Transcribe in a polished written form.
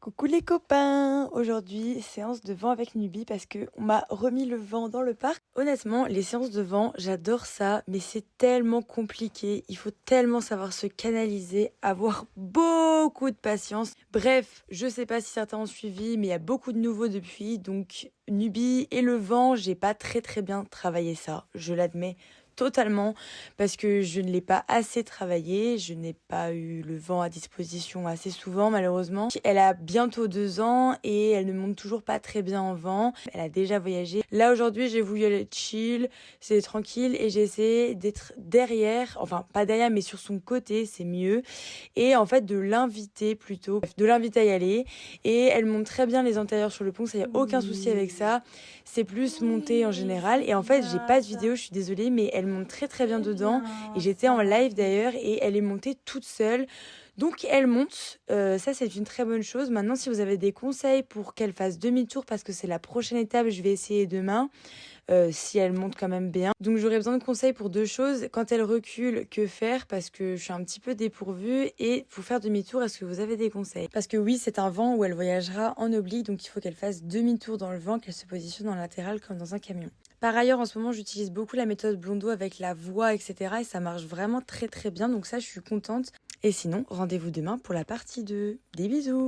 Coucou les copains! Aujourd'hui, séance de vent avec Nubi parce que on m'a remis le vent dans le parc. Honnêtement, les séances de vent, j'adore ça, mais c'est tellement compliqué. Il faut tellement savoir se canaliser, avoir beaucoup de patience. Bref, je sais pas si certains ont suivi, mais il y a beaucoup de nouveaux depuis. Donc, Nubi et le vent, j'ai pas très bien travaillé ça. Je l'admets totalement parce que je ne l'ai pas assez travaillé, je n'ai pas eu le vent à disposition assez souvent malheureusement. Elle a bientôt 2 ans et elle ne monte toujours pas très bien en vent. Elle a déjà voyagé. Là aujourd'hui j'ai voulu aller chill, c'est tranquille et j'ai essayé d'être derrière, enfin pas derrière mais sur son côté, c'est mieux. Et en fait de l'inviter plutôt, de l'inviter à y aller. Et elle monte très bien les antérieurs sur le pont, ça y a aucun souci avec ça. C'est plus monté en général. Et en fait j'ai pas de vidéo, je suis désolée, mais elle monte très bien dedans. Et j'étais en live d'ailleurs et elle est montée toute seule. Donc elle monte, ça c'est une très bonne chose. Maintenant si vous avez des conseils pour qu'elle fasse demi-tour parce que c'est la prochaine étape, je vais essayer demain, si elle monte quand même bien. Donc j'aurais besoin de conseils pour 2 choses. Quand elle recule, que faire? Parce que je suis un petit peu dépourvue. Et pour faire demi-tour, est-ce que vous avez des conseils? Parce que oui, c'est un vent où elle voyagera en oblique, donc il faut qu'elle fasse demi-tour dans le vent, qu'elle se positionne en latéral comme dans un camion. Par ailleurs, en ce moment, j'utilise beaucoup la méthode Blondeau avec la voix, etc. Et ça marche vraiment très bien. Donc ça, je suis contente. Et sinon, rendez-vous demain pour la partie 2. Des bisous!